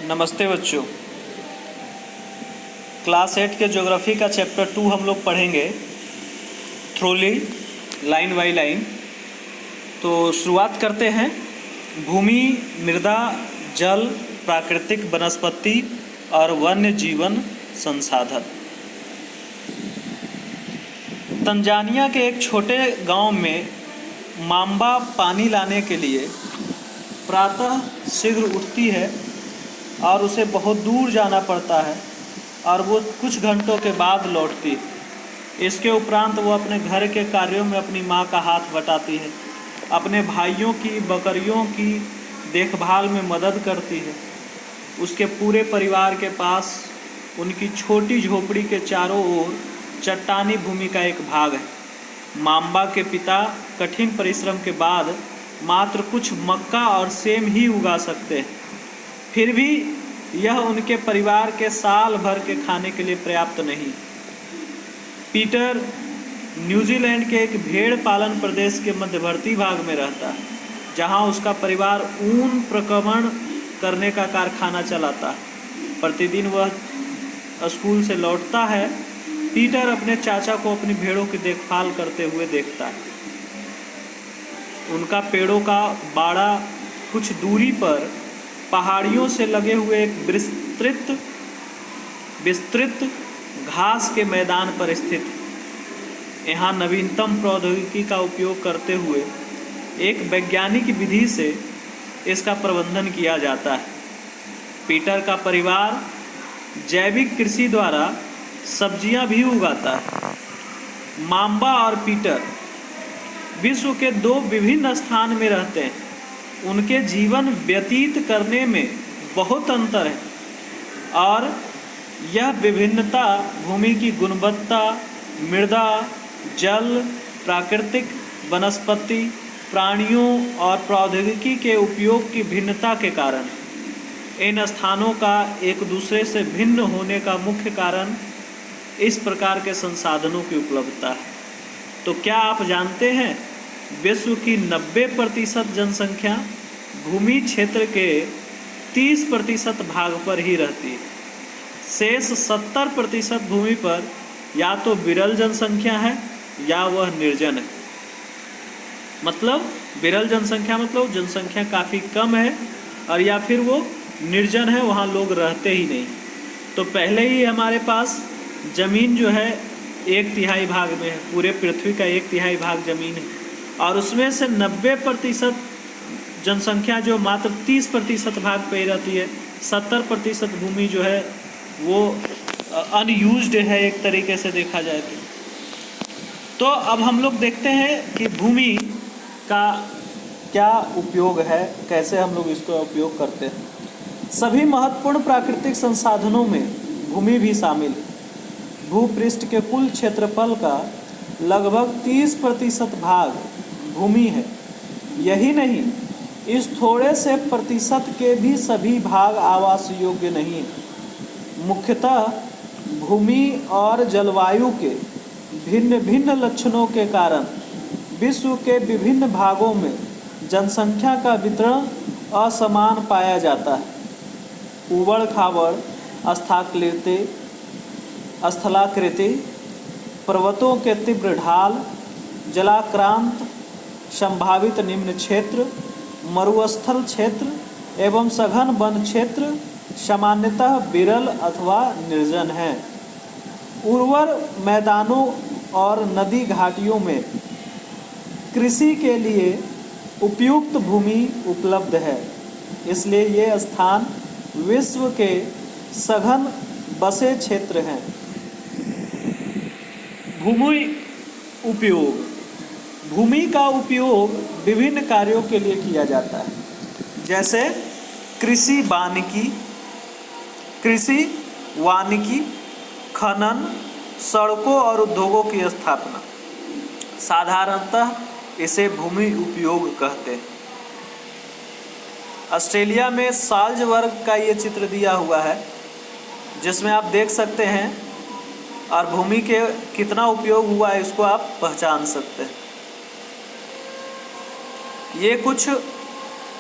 नमस्ते बच्चों। क्लास 8 के ज्योग्राफी का चैप्टर 2 हम लोग पढ़ेंगे थ्रोली लाइन बाय लाइन। तो शुरुआत करते हैं। भूमि, मृदा, जल, प्राकृतिक वनस्पति और वन्य जीवन संसाधन। तंजानिया के एक छोटे गांव में मांबा पानी लाने के लिए प्रातः शीघ्र उठती है और उसे बहुत दूर जाना पड़ता है और वो कुछ घंटों के बाद लौटती है। इसके उपरांत वो अपने घर के कार्यों में अपनी माँ का हाथ बटाती है, अपने भाइयों की बकरियों की देखभाल में मदद करती है। उसके पूरे परिवार के पास उनकी छोटी झोपड़ी के चारों ओर चट्टानी भूमि का एक भाग है। मांबा के पिता कठिन परिश्रम के बाद मात्र कुछ मक्का और सेम ही उगा सकते हैं, फिर भी यह उनके परिवार के साल भर के खाने के लिए पर्याप्त नहीं। पीटर न्यूजीलैंड के एक भेड़ पालन प्रदेश के मध्यवर्ती भाग में रहता है, जहां उसका परिवार ऊन प्रक्रमण करने का कारखाना चलाता है। प्रतिदिन वह स्कूल से लौटता है। पीटर अपने चाचा को अपनी भेड़ों की देखभाल करते हुए देखता है। उनका पेड़ों का बाड़ा कुछ दूरी पर पहाड़ियों से लगे हुए एक विस्तृत घास के मैदान पर स्थित है। यहाँ नवीनतम प्रौद्योगिकी का उपयोग करते हुए एक वैज्ञानिक विधि से इसका प्रबंधन किया जाता है। पीटर का परिवार जैविक कृषि द्वारा सब्जियां भी उगाता है। मांबा और पीटर विश्व के दो विभिन्न स्थान में रहते हैं। उनके जीवन व्यतीत करने में बहुत अंतर है और यह विभिन्नता भूमि की गुणवत्ता, मृदा, जल, प्राकृतिक वनस्पति, प्राणियों और प्रौद्योगिकी के उपयोग की भिन्नता के कारण। इन स्थानों का एक दूसरे से भिन्न होने का मुख्य कारण इस प्रकार के संसाधनों की उपलब्धता है। तो क्या आप जानते हैं, विश्व की 90% जनसंख्या भूमि क्षेत्र के 30% भाग पर ही रहती है। शेष 70% भूमि पर या तो विरल जनसंख्या है या वह निर्जन है। मतलब विरल जनसंख्या मतलब जनसंख्या काफ़ी कम है, और या फिर वो निर्जन है, वहाँ लोग रहते ही नहीं। तो पहले ही हमारे पास ज़मीन जो है 1/3 भाग में है। पूरे पृथ्वी का 1/3 भाग ज़मीन है, और उसमें से 90% जनसंख्या जो मात्र 30% भाग पे ही रहती है। 70% भूमि जो है वो अनयूज्ड है, एक तरीके से देखा जाए तो अब हम लोग देखते हैं कि भूमि का क्या उपयोग है, कैसे हम लोग इसका उपयोग करते हैं। सभी महत्वपूर्ण प्राकृतिक संसाधनों में भूमि भी शामिल है। भूपृष्ठ के कुल क्षेत्रफल का लगभग 30% भाग भूमि है। यही नहीं, इस थोड़े से प्रतिशत के भी सभी भाग आवास योग्य नहीं हैं। मुख्यतः भूमि और जलवायु के भिन्न भिन्न लक्षणों के कारण विश्व के विभिन्न भागों में जनसंख्या का वितरण असमान पाया जाता है। ऊबड़ खाबड़ स्थलाकृति, पर्वतों के तीव्र ढाल, जलाक्रांत संभावित निम्न क्षेत्र, मरुस्थल क्षेत्र एवं सघन वन क्षेत्र सामान्यतः विरल अथवा निर्जन हैं। उर्वर मैदानों और नदी घाटियों में कृषि के लिए उपयुक्त भूमि उपलब्ध है, इसलिए ये स्थान विश्व के सघन बसे क्षेत्र हैं। भूमि उपयोग। भूमि का उपयोग विभिन्न कार्यों के लिए किया जाता है, जैसे कृषि वानिकी, खनन, सड़कों और उद्योगों की स्थापना। साधारणतः इसे भूमि उपयोग कहते हैं। ऑस्ट्रेलिया में साल्ज़बर्ग का ये चित्र दिया हुआ है, जिसमें आप देख सकते हैं, और भूमि के कितना उपयोग हुआ है इसको आप पहचान सकते हैं। ये कुछ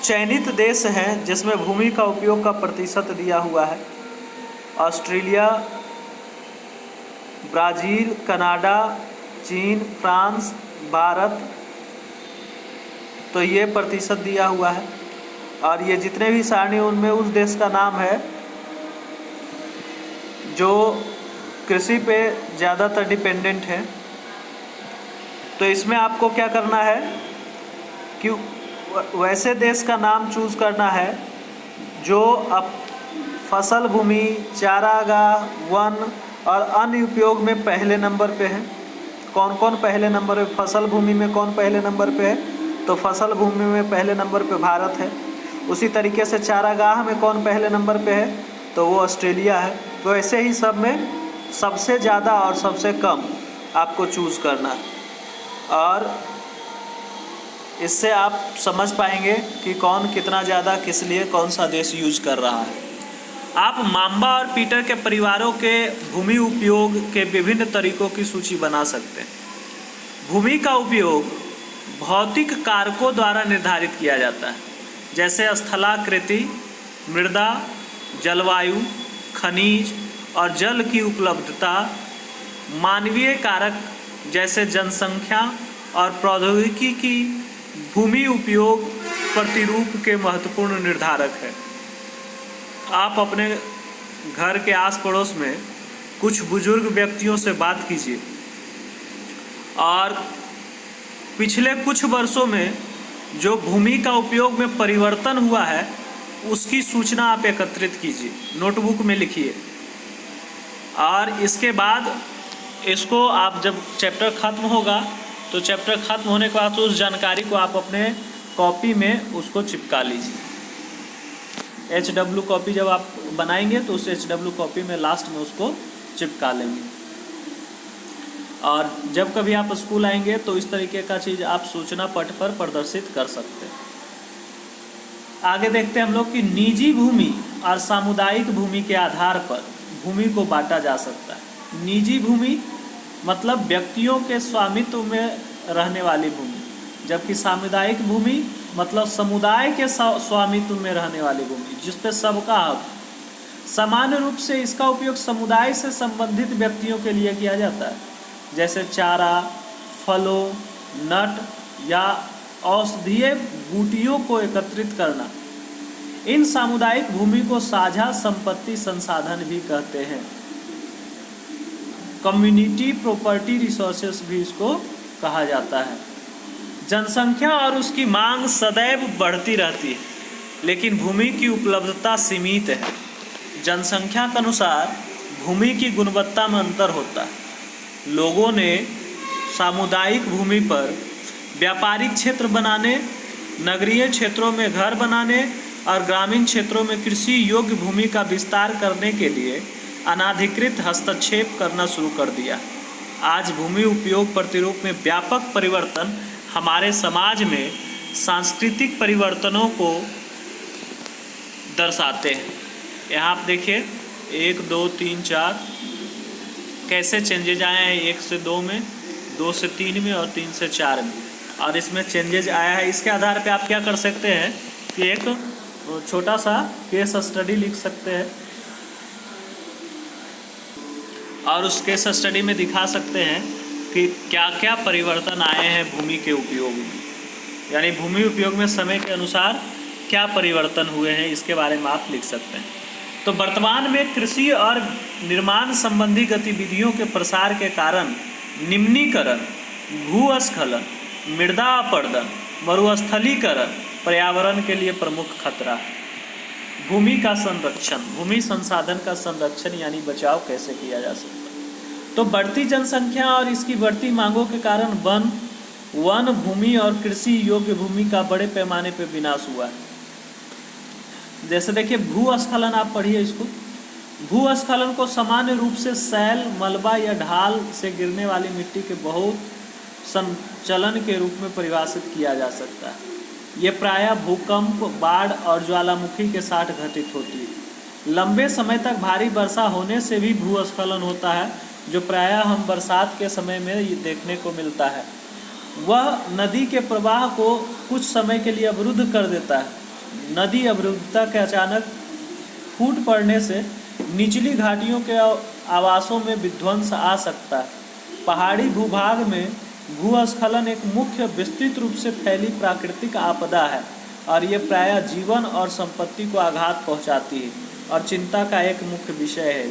चयनित देश हैं जिसमें भूमि का उपयोग का प्रतिशत दिया हुआ है। ऑस्ट्रेलिया, ब्राज़ील, कनाडा, चीन, फ्रांस, भारत, तो ये प्रतिशत दिया हुआ है। और ये जितने भी सारणी उनमें उस देश का नाम है जो कृषि पे ज़्यादातर डिपेंडेंट है। तो इसमें आपको क्या करना है कि वैसे देश का नाम चूज़ करना है जो अब फसल भूमि, चारागाह, वन और अन्य उपयोग में पहले नंबर पे है। कौन कौन पहले नंबर पे? फसल भूमि में कौन पहले नंबर पे है? तो फसल भूमि में पहले नंबर पे भारत है। उसी तरीके से चारागाह में कौन पहले नंबर पे है? तो वो ऑस्ट्रेलिया है। तो ऐसे ही सब में सबसे ज़्यादा और सबसे कम आपको चूज़ करना है, और इससे आप समझ पाएंगे कि कौन कितना ज़्यादा किस लिए कौन सा देश यूज कर रहा है। आप माम्बा और पीटर के परिवारों के भूमि उपयोग के विभिन्न तरीकों की सूची बना सकते हैं। भूमि का उपयोग भौतिक कारकों द्वारा निर्धारित किया जाता है, जैसे स्थलाकृति, मृदा, जलवायु, खनिज और जल की उपलब्धता। मानवीय कारक जैसे जनसंख्या और प्रौद्योगिकी की भूमि उपयोग प्रतिरूप के महत्वपूर्ण निर्धारक है। आप अपने घर के आस पड़ोस में कुछ बुजुर्ग व्यक्तियों से बात कीजिए और पिछले कुछ वर्षों में जो भूमि का उपयोग में परिवर्तन हुआ है उसकी सूचना आप एकत्रित कीजिए, नोटबुक में लिखिए। और इसके बाद इसको आप जब चैप्टर ख़त्म होगा तो चैप्टर ख़त्म होने के बाद उस जानकारी को आप अपने कॉपी में उसको चिपका लीजिए। HW कॉपी जब आप बनाएंगे तो उस HW कॉपी में लास्ट में उसको चिपका लेंगे। और जब कभी आप स्कूल आएंगे तो इस तरीके का चीज़ आप सूचना पट पर प्रदर्शित कर सकते हैं। आगे देखते हैं हम लोग कि निजी भूमि और सामुदायिक भूमि के आधार पर भूमि को बांटा जा सकता है। निजी भूमि मतलब व्यक्तियों के स्वामित्व में रहने वाली भूमि, जबकि सामुदायिक भूमि मतलब समुदाय के स्वामित्व में रहने वाली भूमि जिस पे सबका हक। सामान्य रूप से इसका उपयोग समुदाय से संबंधित व्यक्तियों के लिए किया जाता है, जैसे चारा, फलों, नट या औषधीय बूटियों को एकत्रित करना। इन सामुदायिक भूमि को साझा संपत्ति संसाधन भी कहते हैं। कम्युनिटी प्रॉपर्टी रिसोर्सेस भी इसको कहा जाता है। जनसंख्या और उसकी मांग सदैव बढ़ती रहती है, लेकिन भूमि की उपलब्धता सीमित है। जनसंख्या के अनुसार भूमि की गुणवत्ता में अंतर होता है। लोगों ने सामुदायिक भूमि पर व्यापारिक क्षेत्र बनाने, नगरीय क्षेत्रों में घर बनाने और ग्रामीण क्षेत्रों में कृषि योग्य भूमि का विस्तार करने के लिए अनाधिकृत हस्तक्षेप करना शुरू कर दिया। आज भूमि उपयोग प्रतिरूप में व्यापक परिवर्तन हमारे समाज में सांस्कृतिक परिवर्तनों को दर्शाते हैं। यहाँ आप देखिए 1, 2, 3, 4 कैसे चेंजेज आए हैं। 1 से 2 में, 2 से 3 में और 3 से 4 में, और इसमें चेंजेज आया है। इसके आधार पे आप क्या कर सकते हैं कि एक छोटा सा केस स्टडी लिख सकते हैं और उस केस स्टडी में दिखा सकते हैं कि क्या क्या परिवर्तन आए हैं भूमि के उपयोग में, यानी भूमि उपयोग में समय के अनुसार क्या परिवर्तन हुए हैं, इसके बारे में आप लिख सकते हैं। तो वर्तमान में कृषि और निर्माण संबंधी गतिविधियों के प्रसार के कारण निम्नीकरण, भूस्खलन, मृदा अपरदन, मरुस्थलीकरण पर्यावरण के लिए प्रमुख खतरा है। भूमि का संरक्षण, भूमि संसाधन का संरक्षण यानी बचाव कैसे किया जा सकता है? तो बढ़ती जनसंख्या और इसकी बढ़ती मांगों के कारण वन भूमि और कृषि योग्य भूमि का बड़े पैमाने पर विनाश हुआ है। जैसे देखिए भूस्खलन, आप पढ़िए इसको। भूस्खलन को सामान्य रूप से सैल, मलबा या ढाल से गिरने वाली मिट्टी के बहुत संचलन के रूप में परिभाषित किया जा सकता है। ये प्रायः भूकंप, बाढ़ और ज्वालामुखी के साथ घटित होती है। लंबे समय तक भारी वर्षा होने से भी भूस्खलन होता है, जो प्रायः हम बरसात के समय में देखने को मिलता है। वह नदी के प्रवाह को कुछ समय के लिए अवरुद्ध कर देता है नदी अवरुद्धता के अचानक फूट पड़ने से निचली घाटियों के आवासों में विध्वंस आ सकता है। पहाड़ी भूभाग में भूस्खलन एक मुख्य विस्तृत रूप से फैली प्राकृतिक आपदा है और ये प्रायः जीवन और संपत्ति को आघात पहुंचाती है और चिंता का एक मुख्य विषय है।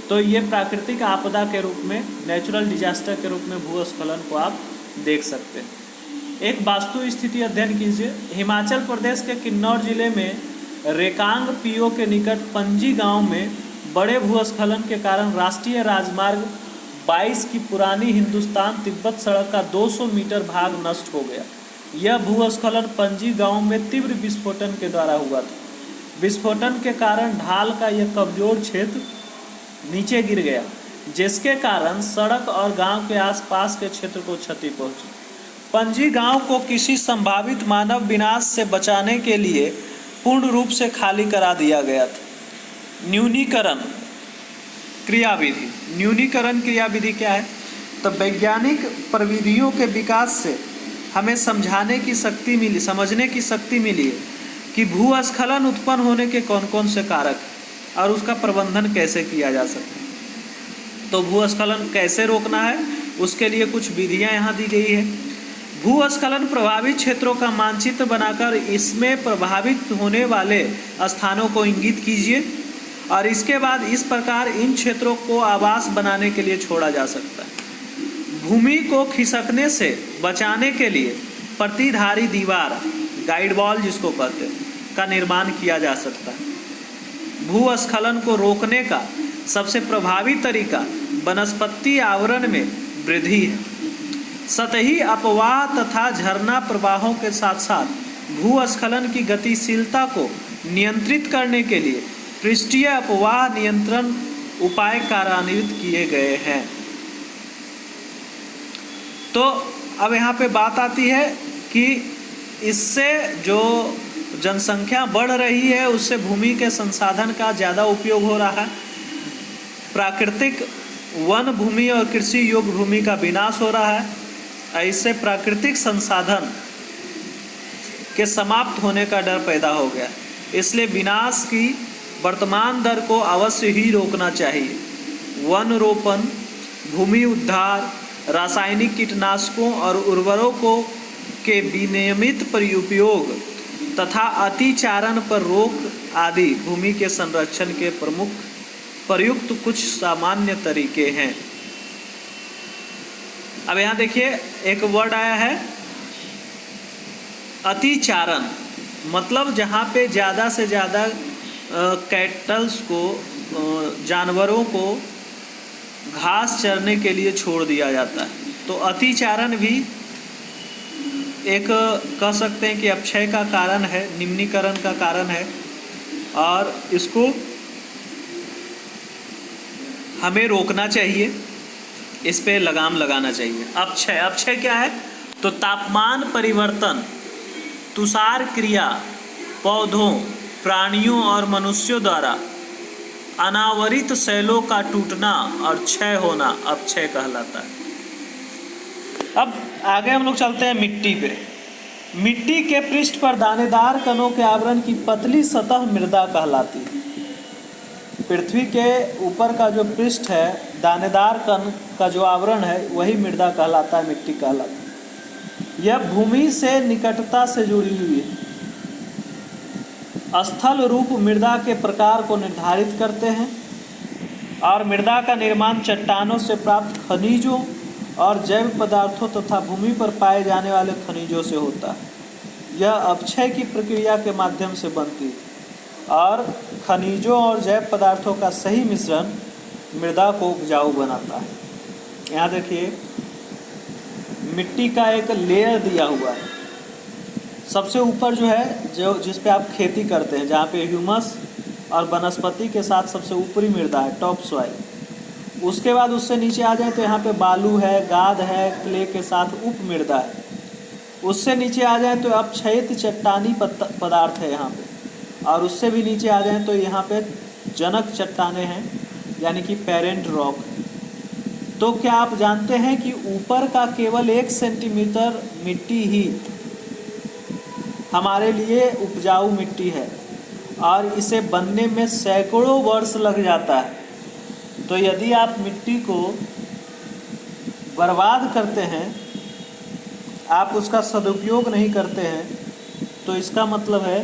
तो ये प्राकृतिक आपदा के रूप में, नेचुरल डिजास्टर के रूप में भूस्खलन को आप देख सकते हैं। एक वास्तु स्थिति अध्ययन कीजिए। हिमाचल प्रदेश के किन्नौर जिले में रेकांग पीओ के निकट पंजी गांव में बड़े भूस्खलन के कारण राष्ट्रीय राजमार्ग 22 की पुरानी हिंदुस्तान तिब्बत सड़क का 200 मीटर भाग नष्ट हो गया। यह भूस्खलन पंजी गांव में तीव्र विस्फोटन के द्वारा हुआ था। विस्फोटन के कारण ढाल का यह कमजोर क्षेत्र नीचे गिर गया, जिसके कारण सड़क और गांव के आसपास के क्षेत्र को क्षति पहुंची। पंजी गांव को किसी संभावित मानव विनाश से बचाने के लिए पूर्ण रूप से खाली करा दिया गया था। न्यूनीकरण क्रियाविधि। न्यूनीकरण क्रियाविधि क्या है? तो वैज्ञानिक प्रविधियों के विकास से हमें समझने की शक्ति मिली है कि भूस्खलन उत्पन्न होने के कौन कौन से कारक हैं और उसका प्रबंधन कैसे किया जा सकता है। तो भूस्खलन कैसे रोकना है, उसके लिए कुछ विधियां यहाँ दी गई है। भूस्खलन प्रभावित क्षेत्रों का मानचित्र बनाकर इसमें प्रभावित होने वाले स्थानों को इंगित कीजिए और इसके बाद इस प्रकार इन क्षेत्रों को आवास बनाने के लिए छोड़ा जा सकता है। भूमि को खिसकने से बचाने के लिए प्रतिधारी दीवार, गाइड वॉल जिसको कहते हैं, का निर्माण किया जा सकता है। भूस्खलन को रोकने का सबसे प्रभावी तरीका वनस्पति आवरण में वृद्धि है। सतही अपवाह तथा झरना प्रवाहों के साथ साथ भूस्खलन की गतिशीलता को नियंत्रित करने के लिए पृष्ठीय अपवाह नियंत्रण उपाय कार्यान्वित किए गए हैं। तो अब यहाँ पे बात आती है कि इससे जो जनसंख्या बढ़ रही है उससे भूमि के संसाधन का ज़्यादा उपयोग हो रहा है। प्राकृतिक वन भूमि और कृषि योग्य भूमि का विनाश हो रहा है। इससे प्राकृतिक संसाधन के समाप्त होने का डर पैदा हो गया। इसलिए विनाश की वर्तमान दर को अवश्य ही रोकना चाहिए। वन रोपण, भूमि उद्धार, रासायनिक कीटनाशकों और उर्वरकों के विनियमित उपयोग तथा अतिचारण पर रोक आदि भूमि के संरक्षण के प्रयुक्त कुछ सामान्य तरीके हैं। अब यहाँ देखिए एक वर्ड आया है अतिचारण, मतलब जहाँ पे ज़्यादा से ज़्यादा कैटल्स को, जानवरों को घास चरने के लिए छोड़ दिया जाता है। तो अतिचारण भी एक कह सकते हैं कि अपक्षय का कारण है, निम्नीकरण का कारण है और इसको हमें रोकना चाहिए, इस पे लगाम लगाना चाहिए। अपक्षय क्या है? तो तापमान परिवर्तन, तुषार क्रिया, पौधों, प्राणियों और मनुष्यों द्वारा अनावरित शैलों का टूटना और क्षय होना अपक्षय कहलाता है। अब आगे हम लोग चलते हैं मिट्टी पे। मिट्टी के पृष्ठ पर दानेदार कणों के आवरण की पतली सतह मृदा कहलाती है। पृथ्वी के ऊपर का जो पृष्ठ है, दानेदार कण का जो आवरण है, वही मृदा कहलाता है, मिट्टी कहलाता है। यह भूमि से निकटता से जुड़ी हुई है। स्थल रूप मृदा के प्रकार को निर्धारित करते हैं और मृदा का निर्माण चट्टानों से प्राप्त खनिजों और जैव पदार्थों तथा भूमि पर पाए जाने वाले खनिजों से होता है। यह अपक्षय की प्रक्रिया के माध्यम से बनती है और खनिजों और जैव पदार्थों का सही मिश्रण मृदा को उपजाऊ बनाता है। यहाँ देखिए मिट्टी का एक लेयर दिया हुआ है। सबसे ऊपर जो है, जो जिस पे आप खेती करते हैं, जहाँ पे ह्यूमस और वनस्पति के साथ सबसे ऊपरी मृदा है, टॉप सॉइल। उसके बाद उससे नीचे आ जाए तो यहाँ पे बालू है, गाद है, क्ले के साथ उप मृदा है। उससे नीचे आ जाए तो अपक्षयित चट्टानी पदार्थ है यहाँ पे, और उससे भी नीचे आ जाए तो यहाँ पे जनक चट्टाने हैं, यानी कि पेरेंट रॉक। तो क्या आप जानते हैं कि ऊपर का केवल 1 सेंटीमीटर मिट्टी ही हमारे लिए उपजाऊ मिट्टी है और इसे बनने में सैकड़ों वर्ष लग जाता है। तो यदि आप मिट्टी को बर्बाद करते हैं, आप उसका सदुपयोग नहीं करते हैं, तो इसका मतलब है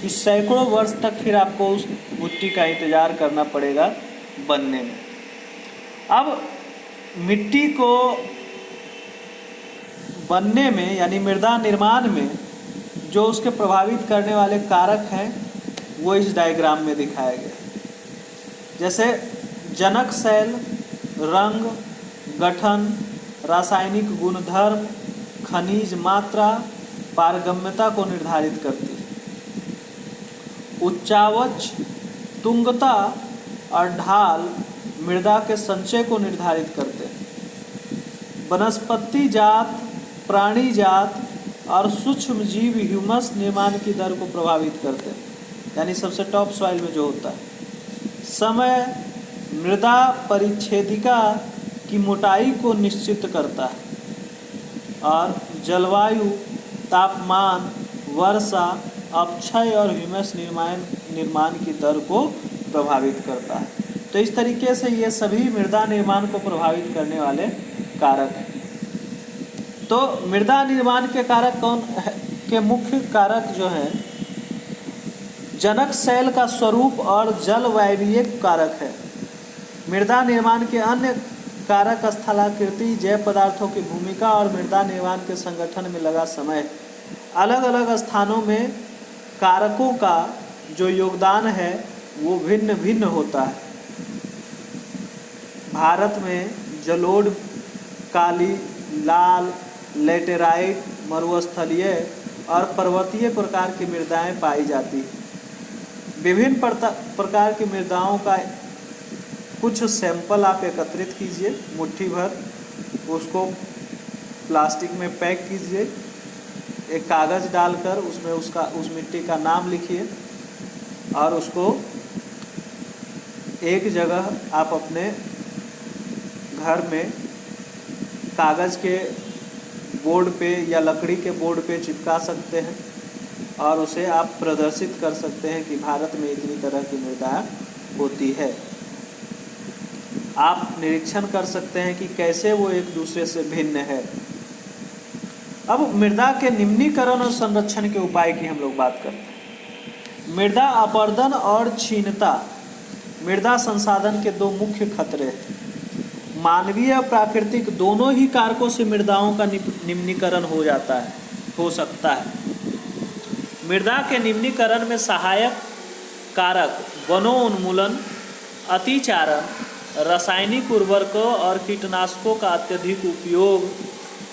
कि सैकड़ों वर्ष तक फिर आपको उस मिट्टी का इंतज़ार करना पड़ेगा बनने में। अब मिट्टी को बनने में यानी मृदा निर्माण में जो उसके प्रभावित करने वाले कारक हैं वो इस डायग्राम में दिखाया गया है। जैसे जनक शैल रंग, गठन, रासायनिक गुणधर्म, खनिज मात्रा, पारगम्यता को निर्धारित करती है। उच्चावच, तुंगता और ढाल मृदा के संचय को निर्धारित करते हैं। वनस्पति जात, प्राणी जात और सूक्ष्म जीव ह्यूमस निर्माण की दर को प्रभावित करते हैं, यानी सबसे टॉप सॉइल में जो होता है। समय मृदा परिच्छेदिका की मोटाई को निश्चित करता है और जलवायु, तापमान, वर्षा, अपक्षय और ह्यूमस निर्माण की दर को प्रभावित करता है। तो इस तरीके से ये सभी मृदा निर्माण को प्रभावित करने वाले कारक हैं। तो मृदा निर्माण के कारक कौन है? के मुख्य कारक जो हैं, जनक शैल का स्वरूप और जलवायवीय कारक है। मृदा निर्माण के अन्य कारक स्थलाकृति, जैव पदार्थों की भूमिका और मृदा निर्माण के संगठन में लगा समय। अलग अलग स्थानों में कारकों का जो योगदान है वो भिन्न भिन्न होता है। भारत में जलोढ़, काली, लाल, लेटेराइट, मरुस्थलीय और पर्वतीय प्रकार की मृदाएं पाई जाती हैं। विभिन्न प्रकार की मृदाओं का कुछ सैंपल आप एकत्रित कीजिए, मुट्ठी भर, उसको प्लास्टिक में पैक कीजिए, एक कागज़ डालकर उसमें उस मिट्टी का नाम लिखिए और उसको एक जगह आप अपने घर में कागज़ के बोर्ड पे या लकड़ी के बोर्ड पे चिपका सकते हैं और उसे आप प्रदर्शित कर सकते हैं कि भारत में इतनी तरह की मृदा होती है। आप निरीक्षण कर सकते हैं कि कैसे वो एक दूसरे से भिन्न है। अब मृदा के निम्नीकरण और संरक्षण के उपाय की हम लोग बात करते हैं। मृदा अपरदन और क्षीणता मृदा संसाधन के दो मुख्य खतरे हैं। मानवीय और प्राकृतिक दोनों ही कारकों से मृदाओं का निम्नीकरण हो सकता है। मृदा के निम्नीकरण में सहायक कारक वनोन्मूलन, अतिचारण, रासायनिक उर्वरकों और कीटनाशकों का अत्यधिक उपयोग,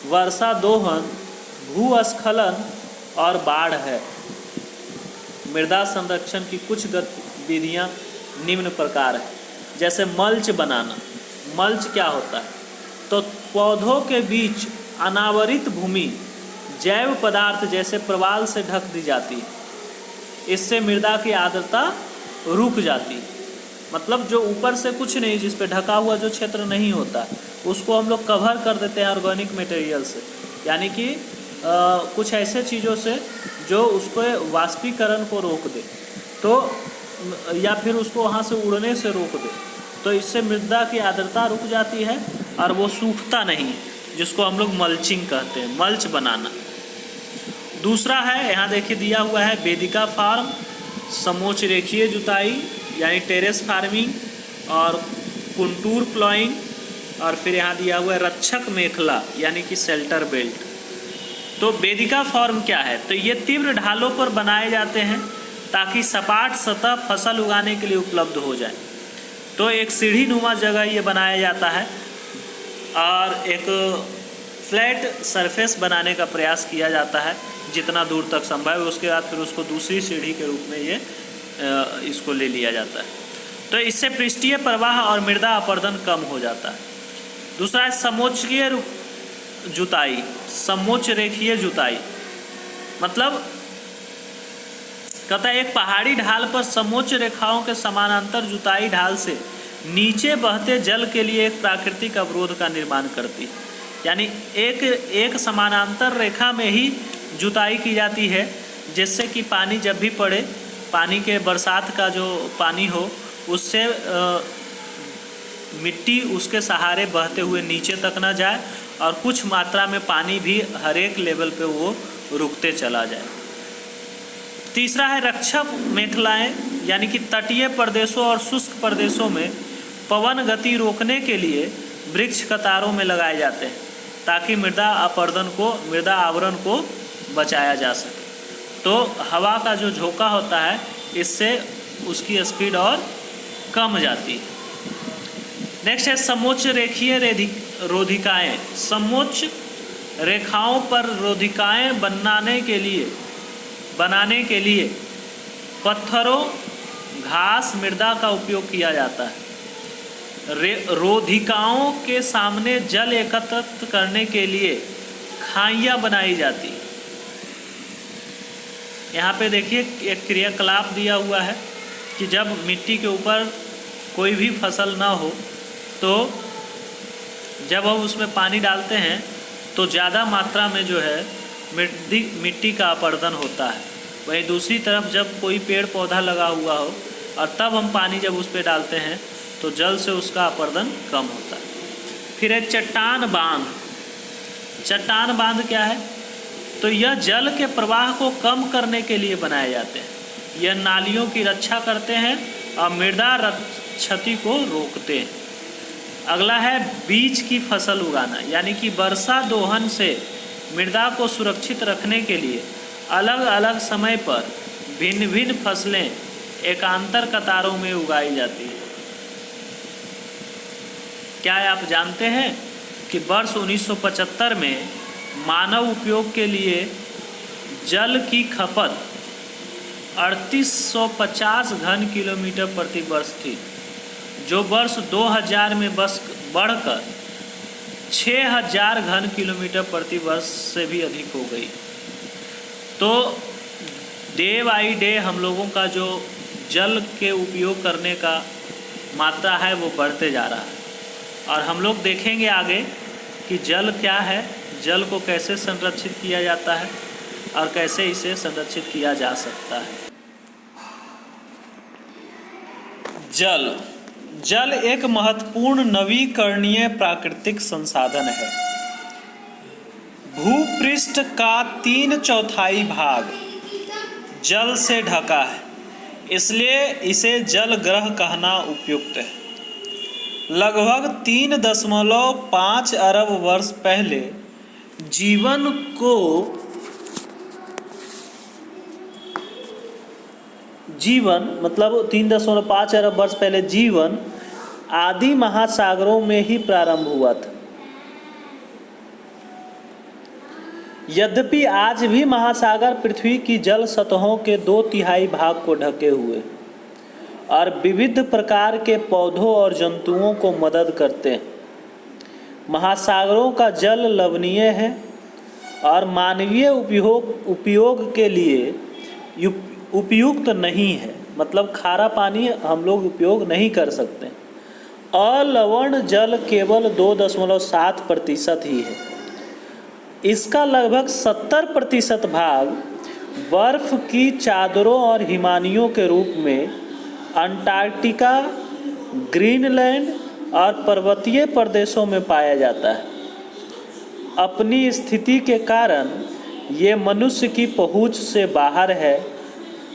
वर्षा दोहन, भूस्खलन और बाढ़ है। मृदा संरक्षण की कुछ गतिविधियां निम्न प्रकार हैं। जैसे मल्च बनाना। मल्च क्या होता है? तो पौधों के बीच अनावरित भूमि जैव पदार्थ जैसे प्रवाल से ढक दी जाती है। इससे मृदा की आर्द्रता रुक जाती है। मतलब जो ऊपर से कुछ नहीं, जिस पे ढका हुआ जो क्षेत्र नहीं होता उसको हम लोग कवर कर देते हैं ऑर्गेनिक मटेरियल से, यानी कि कुछ ऐसे चीज़ों से जो उसको वाष्पीकरण को रोक दे, तो या फिर उसको वहाँ से उड़ने से रोक दे, तो इससे मृदा की आर्द्रता रुक जाती है और वो सूखता नहीं, जिसको हम लोग मल्चिंग कहते हैं, मल्च बनाना। दूसरा है, यहाँ देखिए दिया हुआ है वेदिका फार्म, समोच्च रेखीय जुताई यानी टेरेस फार्मिंग और कुंटूर प्लॉइंग, और फिर यहाँ दिया हुआ है रक्षक मेखला यानी कि शेल्टर बेल्ट। तो वेदिका फॉर्म क्या है? तो ये तीव्र ढालों पर बनाए जाते हैं ताकि सपाट सतह फसल उगाने के लिए उपलब्ध हो जाए। तो एक सीढ़ी नुमा जगह ये बनाया जाता है और एक फ्लैट सरफेस बनाने का प्रयास किया जाता है जितना दूर तक संभव है। उसके बाद फिर उसको दूसरी सीढ़ी के रूप में ये इसको ले लिया जाता है। तो इससे पृष्ठीय प्रवाह और मृदा अपरदन कम हो जाता है। दूसरा है समोच्चीय जुताई, समोच्च रेखीय जुताई। मतलब कहता है एक पहाड़ी ढाल पर समोच्च रेखाओं के समानांतर जुताई ढाल से नीचे बहते जल के लिए एक प्राकृतिक अवरोध का निर्माण करती है। यानी एक समानांतर रेखा में ही जुताई की जाती है जिससे कि पानी जब भी पड़े, पानी के बरसात का जो पानी हो उससे मिट्टी उसके सहारे बहते हुए नीचे तक ना जाए और कुछ मात्रा में पानी भी हर एक लेवल पे वो रुकते चला जाए। तीसरा है रक्षक मेखलाएँ, यानी कि तटीय प्रदेशों और शुष्क प्रदेशों में पवन गति रोकने के लिए वृक्ष कतारों में लगाए जाते हैं ताकि मृदा आवरण को बचाया जा सके। तो हवा का जो झोंका होता है इससे उसकी स्पीड और कम जाती है। नेक्स्ट है समोच्च रेखीय रोधिकाएँ। समोच्च रेखाओं पर रोधिकाएँ बनाने के लिए पत्थरों, घास, मृदा का उपयोग किया जाता है। रोधिकाओं के सामने जल एकत्रित करने के लिए खाइयाँ बनाई जाती है। यहाँ पे देखिए एक क्रियाकलाप दिया हुआ है कि जब मिट्टी के ऊपर कोई भी फसल ना हो तो जब हम उसमें पानी डालते हैं तो ज़्यादा मात्रा में जो है मिट्टी का अपरदन होता है। वहीं दूसरी तरफ जब कोई पेड़ पौधा लगा हुआ हो और तब हम पानी जब उस पर डालते हैं तो जल से उसका अपरदन कम होता है। फिर है चट्टान बांध। चट्टान बांध क्या है? तो यह जल के प्रवाह को कम करने के लिए बनाए जाते हैं। यह नालियों की रक्षा करते हैं और मृदा क्षति को रोकते हैं। अगला है बीज की फसल उगाना, यानी कि वर्षा दोहन से मृदा को सुरक्षित रखने के लिए अलग अलग समय पर भिन्न भिन्न फसलें एकांतर कतारों में उगाई जाती है। क्या आप जानते हैं कि वर्ष 1975 में मानव उपयोग के लिए जल की खपत 3850 घन किलोमीटर प्रति वर्ष थी, जो वर्ष 2000 में बस बढ़कर 6000 घन किलोमीटर प्रति वर्ष से भी अधिक हो गई। तो डे बाई डे हम लोगों का जो जल के उपयोग करने का मात्रा है वो बढ़ते जा रहा है और हम लोग देखेंगे आगे कि जल क्या है, जल को कैसे संरक्षित किया जाता है और कैसे इसे संरक्षित किया जा सकता है। जल एक महत्वपूर्ण नवीकरणीय प्राकृतिक संसाधन है। भूपृष्ठ का 3/4 भाग जल से ढका है, इसलिए इसे जल ग्रह कहना उपयुक्त है। लगभग 3.5 अरब वर्ष पहले मतलब 3.5 अरब वर्ष पहले जीवन आदि महासागरों में ही प्रारंभ हुआ था। यद्यपि आज भी महासागर पृथ्वी की जल सतहों के 2/3 भाग को ढके हुए और विविध प्रकार के पौधों और जंतुओं को मदद करते हैं। महासागरों का जल लवणीय है और मानवीय उपयोग के लिए उपयुक्त नहीं है, मतलब खारा पानी हम लोग उपयोग नहीं कर सकते। अलवण जल केवल 2.7% ही है। इसका लगभग 70% भाग बर्फ की चादरों और हिमानियों के रूप में अंटार्कटिका, ग्रीनलैंड और पर्वतीय प्रदेशों में पाया जाता है। अपनी स्थिति के कारण ये मनुष्य की पहुंच से बाहर है।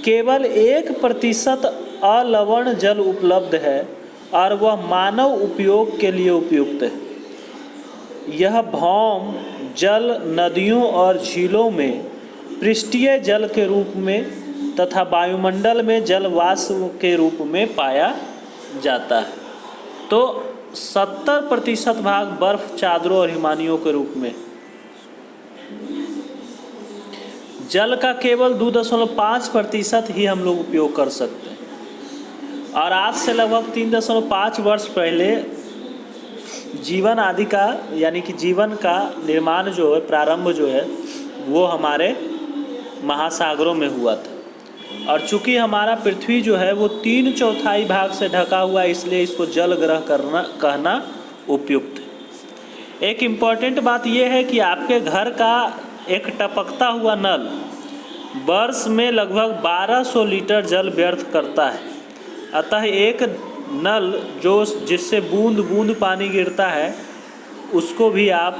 केवल 1% अलवण जल उपलब्ध है और वह मानव उपयोग के लिए उपयुक्त है। यह भौम जल नदियों और झीलों में पृष्ठीय जल के रूप में तथा वायुमंडल में जल वाष्प के रूप में पाया जाता है। तो 70% भाग बर्फ चादरों और हिमानियों के रूप में, जल का केवल 2.5% ही हम लोग उपयोग कर सकते हैं। और आज से लगभग 3.5 वर्ष पहले जीवन आदि का, यानी कि जीवन का निर्माण जो है, प्रारंभ जो है, वो हमारे महासागरों में हुआ था। और चूंकि हमारा पृथ्वी जो है वो 3/4 भाग से ढका हुआ है, इसलिए इसको जल ग्रह कहना उपयुक्त है। एक इम्पॉर्टेंट बात यह है कि आपके घर का एक टपकता हुआ नल वर्ष में लगभग 1200 लीटर जल व्यर्थ करता है। अतः एक नल जिससे बूंद बूंद पानी गिरता है उसको भी आप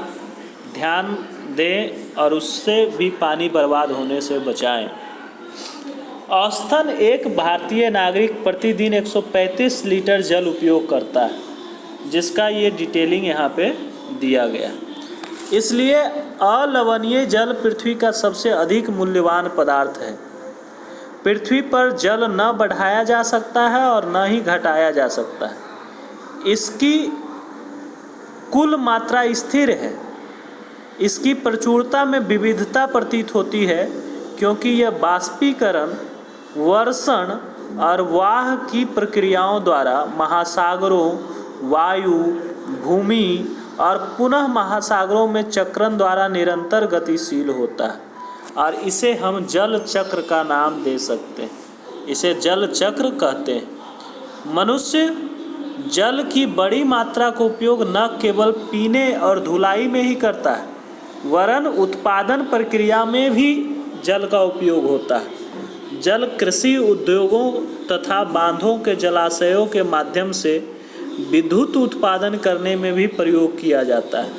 ध्यान दें और उससे भी पानी बर्बाद होने से बचाएं। औसतन एक भारतीय नागरिक प्रतिदिन 135 लीटर जल उपयोग करता है, जिसका ये डिटेलिंग यहाँ पे दिया गया। इसलिए अलवणीय जल पृथ्वी का सबसे अधिक मूल्यवान पदार्थ है। पृथ्वी पर जल न बढ़ाया जा सकता है और न ही घटाया जा सकता है। इसकी कुल मात्रा स्थिर है। इसकी प्रचुरता में विविधता प्रतीत होती है, क्योंकि यह बाष्पीकरण, वर्षण और वाह की प्रक्रियाओं द्वारा महासागरों, वायु, भूमि और पुनः महासागरों में चक्रण द्वारा निरंतर गतिशील होता है, और इसे हम जल चक्र का नाम दे सकते हैं। इसे जल चक्र कहते हैं। मनुष्य जल की बड़ी मात्रा का उपयोग न केवल पीने और धुलाई में ही करता है, वरन उत्पादन प्रक्रिया में भी जल का उपयोग होता है। जल कृषि उद्योगों तथा बांधों के जलाशयों के माध्यम से विद्युत उत्पादन करने में भी प्रयोग किया जाता है।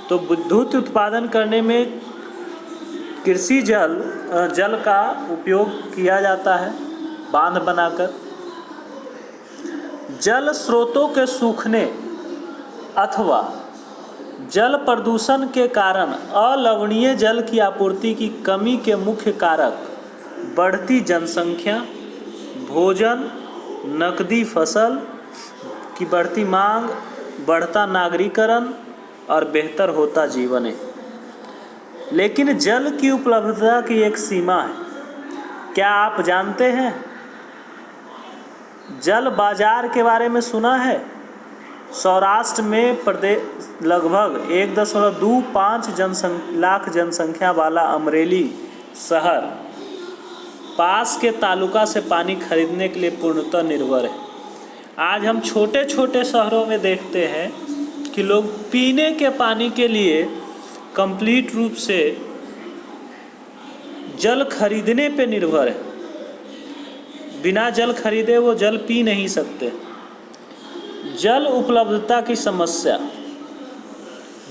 तो विद्युत उत्पादन करने में कृषि जल का उपयोग किया जाता है, बांध बनाकर। जल स्रोतों के सूखने अथवा जल प्रदूषण के कारण अलवणीय जल की आपूर्ति की कमी के मुख्य कारक बढ़ती जनसंख्या, भोजन, नकदी फसल की बढ़ती मांग, बढ़ता नागरीकरण और बेहतर होता जीवन है। लेकिन जल की उपलब्धता की एक सीमा है। क्या आप जानते हैं? जल बाजार के बारे में सुना है? सौराष्ट्र में लगभग 1.25 लाख जनसंख्या वाला अमरेली शहर पास के तालुका से पानी खरीदने के लिए पूर्णतः निर्भर है। आज हम छोटे छोटे शहरों में देखते हैं कि लोग पीने के पानी के लिए कंप्लीट रूप से जल खरीदने पे निर्भर है। बिना जल खरीदे वो जल पी नहीं सकते। जल उपलब्धता की समस्या।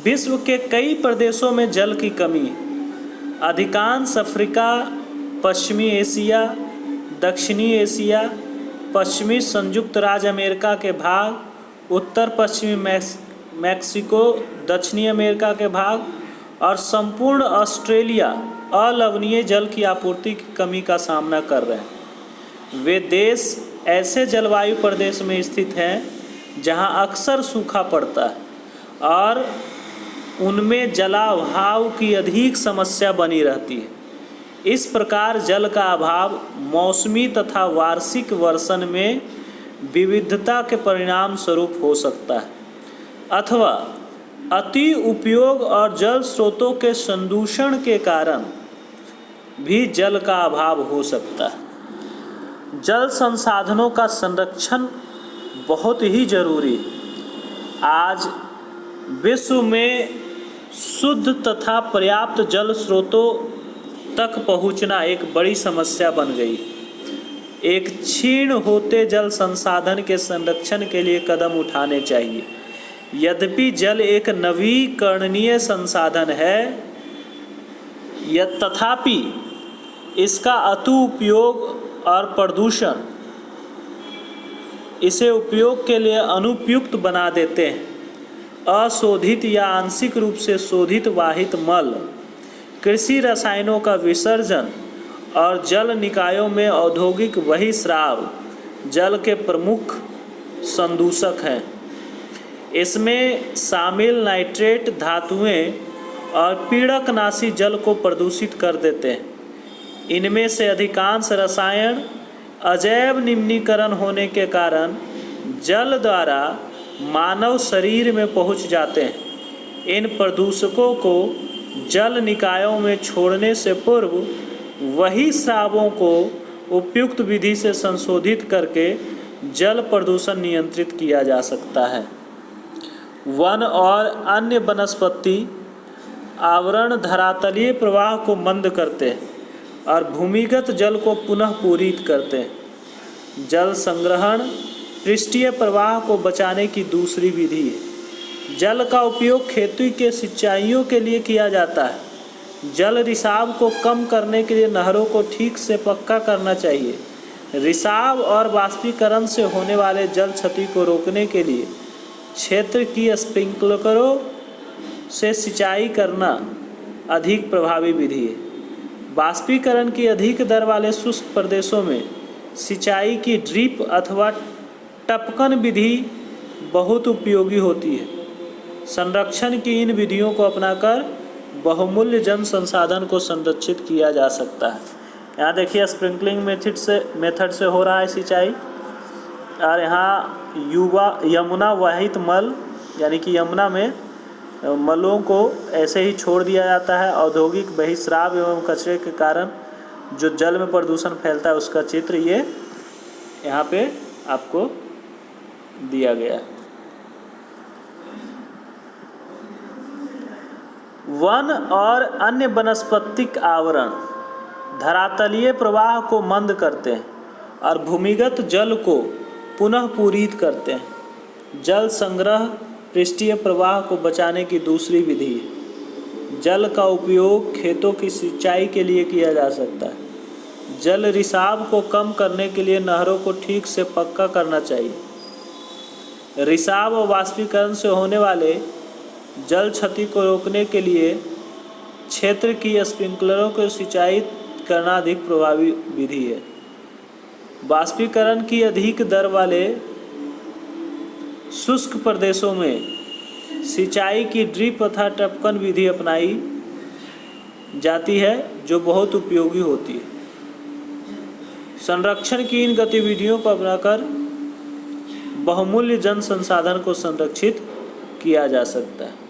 विश्व के कई प्रदेशों में जल की कमी है। अधिकांश अफ्रीका, पश्चिमी एशिया, दक्षिणी एशिया, पश्चिमी संयुक्त राज्य अमेरिका के भाग, उत्तर पश्चिमी मैक्सिको, दक्षिणी अमेरिका के भाग और संपूर्ण ऑस्ट्रेलिया अलवणीय जल की आपूर्ति की कमी का सामना कर रहे हैं। वे देश ऐसे जलवायु प्रदेश में स्थित हैं जहां अक्सर सूखा पड़ता है और उनमें जलाभाव की अधिक समस्या बनी रहती है। इस प्रकार जल का अभाव मौसमी तथा वार्षिक वर्षण में विविधता के परिणाम स्वरूप हो सकता है, अथवा अति उपयोग और जल स्रोतों के संदूषण के कारण भी जल का अभाव हो सकता है। जल संसाधनों का संरक्षण बहुत ही जरूरी है। आज विश्व में शुद्ध तथा पर्याप्त जल स्रोतों तक पहुंचना एक बड़ी समस्या बन गई। एक क्षीण होते जल संसाधन के संरक्षण के लिए कदम उठाने चाहिए। यद्यपि जल एक नवीकरणीय संसाधन है, तथापि इसका अति उपयोग और प्रदूषण इसे उपयोग के लिए अनुपयुक्त बना देते हैं। अशोधित या आंशिक रूप से शोधित वाहित मल, कृषि रसायनों का विसर्जन और जल निकायों में औद्योगिक बहिस्राव जल के प्रमुख संदूषक हैं। इसमें शामिल नाइट्रेट धातुएं और पीड़कनाशी जल को प्रदूषित कर देते हैं। इनमें से अधिकांश रसायन अजैव निम्नीकरण होने के कारण जल द्वारा मानव शरीर में पहुंच जाते हैं। इन प्रदूषकों को जल निकायों में छोड़ने से पूर्व वही स्रावों को उपयुक्त विधि से संशोधित करके जल प्रदूषण नियंत्रित किया जा सकता है। वन और अन्य वनस्पति आवरण धरातलीय प्रवाह को मंद करते हैं और भूमिगत जल को पुनः पूरित करते हैं। जल संग्रहण पृष्ठीय प्रवाह को बचाने की दूसरी विधि है। जल का उपयोग खेती के सिंचाइयों के लिए किया जाता है। जल रिसाव को कम करने के लिए नहरों को ठीक से पक्का करना चाहिए। रिसाव और वाष्पीकरण से होने वाले जल क्षति को रोकने के लिए क्षेत्र की स्प्रिंकलरों से सिंचाई करना अधिक प्रभावी विधि है। वाष्पीकरण की अधिक दर वाले शुष्क प्रदेशों में सिंचाई की ड्रिप अथवा टपकन विधि बहुत उपयोगी होती है। संरक्षण की इन विधियों को अपनाकर बहुमूल्य जल संसाधन को संरक्षित किया जा सकता है। यहाँ देखिए स्प्रिंकलिंग मेथड से हो रहा है सिंचाई, और यहाँ यमुना वाहित मल यानी कि यमुना में मलों को ऐसे ही छोड़ दिया जाता है। औद्योगिक बहिस्राव एवं कचरे के कारण जो जल में प्रदूषण फैलता है उसका चित्र ये यहाँ पे आपको दिया गया है। वन और अन्य वनस्पतिक आवरण धरातलीय प्रवाह को मंद करते हैं और भूमिगत जल को पुनः पूरित करते हैं। जल संग्रह पृष्ठीय प्रवाह को बचाने की दूसरी विधि है। जल का उपयोग खेतों की सिंचाई के लिए किया जा सकता है। जल रिसाव को कम करने के लिए नहरों को ठीक से पक्का करना चाहिए। रिसाव और वाष्पीकरण से होने वाले जल क्षति को रोकने के लिए क्षेत्र की स्प्रिंकलरों को सिंचाई करना अधिक प्रभावी विधि है। वाष्पीकरण की अधिक दर वाले शुष्क प्रदेशों में सिंचाई की ड्रिप तथा टपकन विधि अपनाई जाती है जो बहुत उपयोगी होती है। संरक्षण की इन गतिविधियों को अपनाकर बहुमूल्य जन संसाधन को संरक्षित किया जा सकता है।